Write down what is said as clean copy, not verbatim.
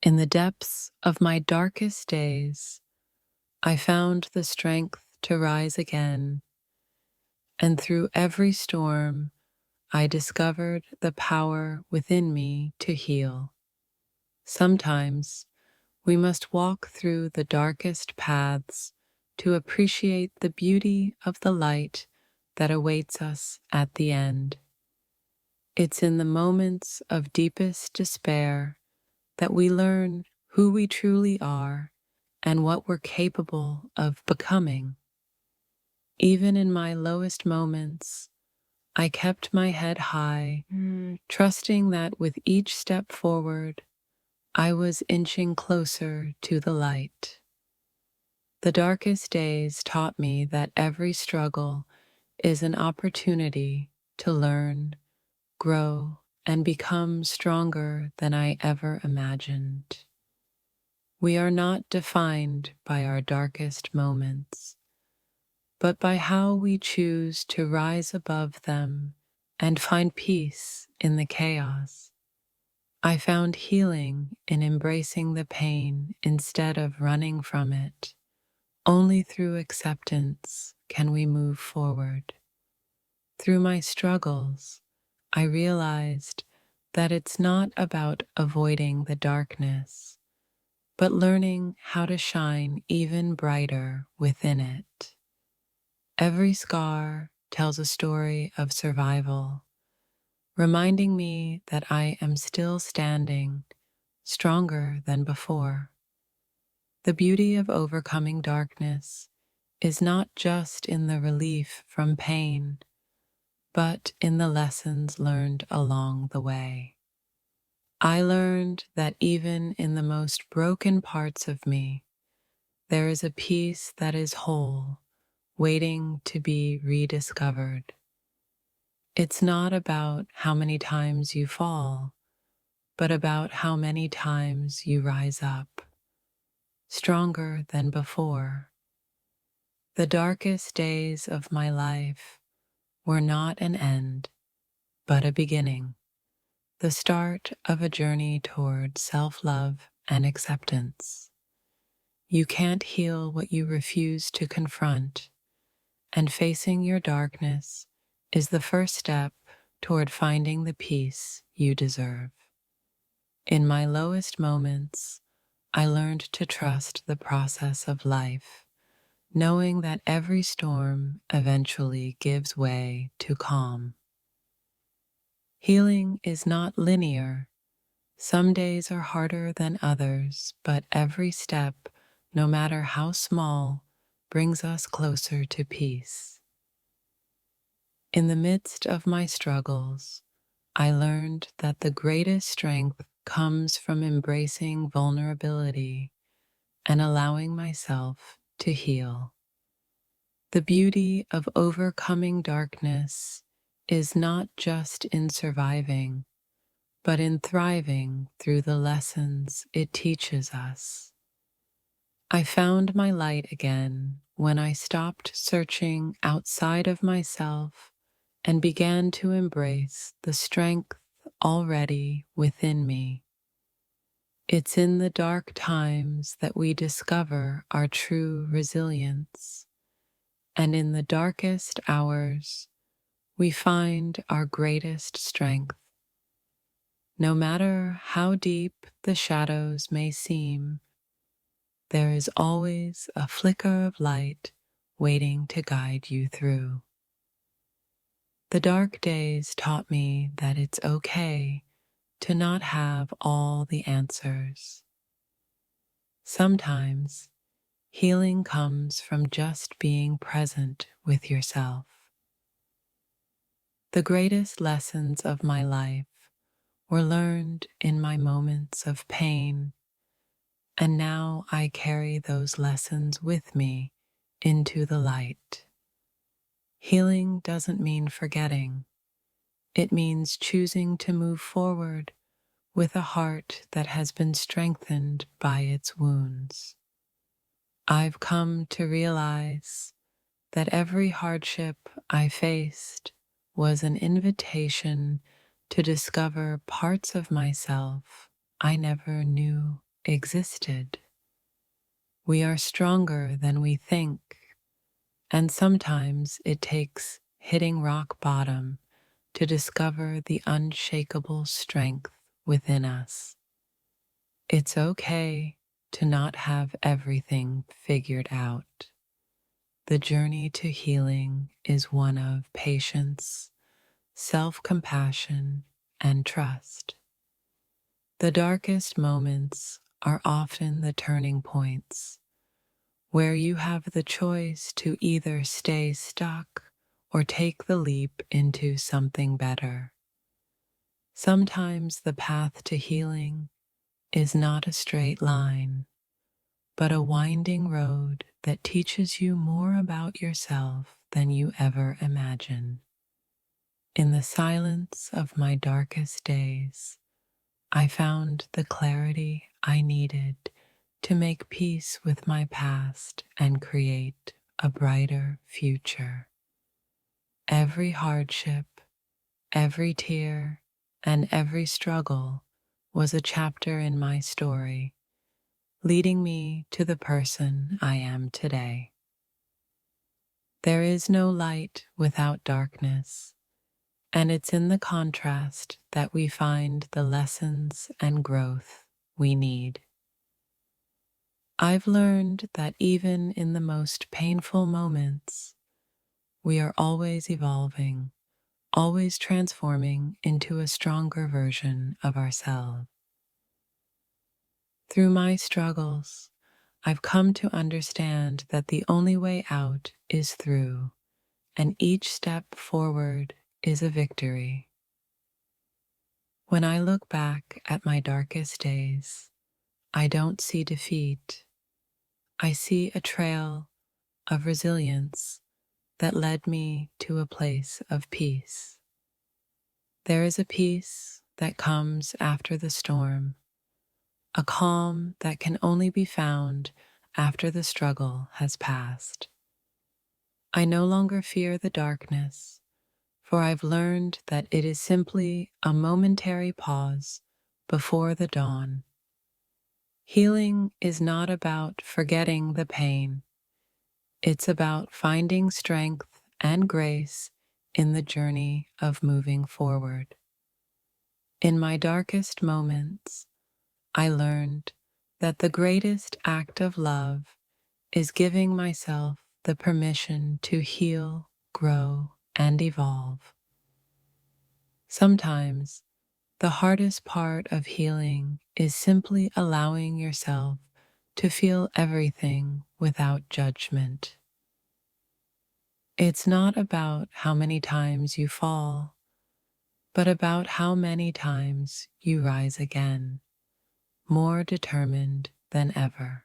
In the depths of my darkest days, I found the strength to rise again, and through every storm, I discovered the power within me to heal. Sometimes we must walk through the darkest paths to appreciate the beauty of the light that awaits us at the end. It's in the moments of deepest despair that we learn who we truly are and what we're capable of becoming. Even in my lowest moments, I kept my head high, trusting that with each step forward, I was inching closer to the light. The darkest days taught me that every struggle is an opportunity to learn, grow, and become stronger than I ever imagined. We are not defined by our darkest moments, but by how we choose to rise above them and find peace in the chaos. I found healing in embracing the pain instead of running from it. Only through acceptance can we move forward. Through my struggles, I realized that it's not about avoiding the darkness, but learning how to shine even brighter within it. Every scar tells a story of survival, reminding me that I am still standing, stronger than before. The beauty of overcoming darkness is not just in the relief from pain, but in the lessons learned along the way. I learned that even in the most broken parts of me, there is a piece that is whole, waiting to be rediscovered. It's not about how many times you fall, but about how many times you rise up, stronger than before. The darkest days of my life were not an end, but a beginning, the start of a journey toward self-love and acceptance. You can't heal what you refuse to confront, and facing your darkness is the first step toward finding the peace you deserve. In my lowest moments, I learned to trust the process of life, knowing that every storm eventually gives way to calm. Healing is not linear. Some days are harder than others, but every step, no matter how small, brings us closer to peace. In the midst of my struggles, I learned that the greatest strength comes from embracing vulnerability and allowing myself to heal. The beauty of overcoming darkness is not just in surviving, but in thriving through the lessons it teaches us. I found my light again when I stopped searching outside of myself and began to embrace the strength already within me. It's in the dark times that we discover our true resilience, and in the darkest hours, we find our greatest strength. No matter how deep the shadows may seem, there is always a flicker of light waiting to guide you through. The dark days taught me that it's okay to not have all the answers. Sometimes healing comes from just being present with yourself. The greatest lessons of my life were learned in my moments of pain, and now I carry those lessons with me into the light. Healing doesn't mean forgetting. It means choosing to move forward with a heart that has been strengthened by its wounds. I've come to realize that every hardship I faced was an invitation to discover parts of myself I never knew existed. We are stronger than we think, and sometimes it takes hitting rock bottom to discover the unshakable strength within us. It's okay to not have everything figured out. The journey to healing is one of patience, self-compassion, and trust. The darkest moments are often the turning points where you have the choice to either stay stuck or take the leap into something better. Sometimes the path to healing is not a straight line, but a winding road that teaches you more about yourself than you ever imagined. In the silence of my darkest days, I found the clarity I needed to make peace with my past and create a brighter future. Every hardship, every tear, and every struggle was a chapter in my story, leading me to the person I am today. There is no light without darkness, and it's in the contrast that we find the lessons and growth we need. I've learned that even in the most painful moments, we are always evolving, always transforming into a stronger version of ourselves. Through my struggles, I've come to understand that the only way out is through, and each step forward is a victory. When I look back at my darkest days, I don't see defeat. I see a trail of resilience that led me to a place of peace. There is a peace that comes after the storm, a calm that can only be found after the struggle has passed. I no longer fear the darkness, for I've learned that it is simply a momentary pause before the dawn. Healing is not about forgetting the pain. It's about finding strength and grace in the journey of moving forward. In my darkest moments, I learned that the greatest act of love is giving myself the permission to heal, grow, and evolve. Sometimes, the hardest part of healing is simply allowing yourself to feel everything without judgment. It's not about how many times you fall, but about how many times you rise again, more determined than ever.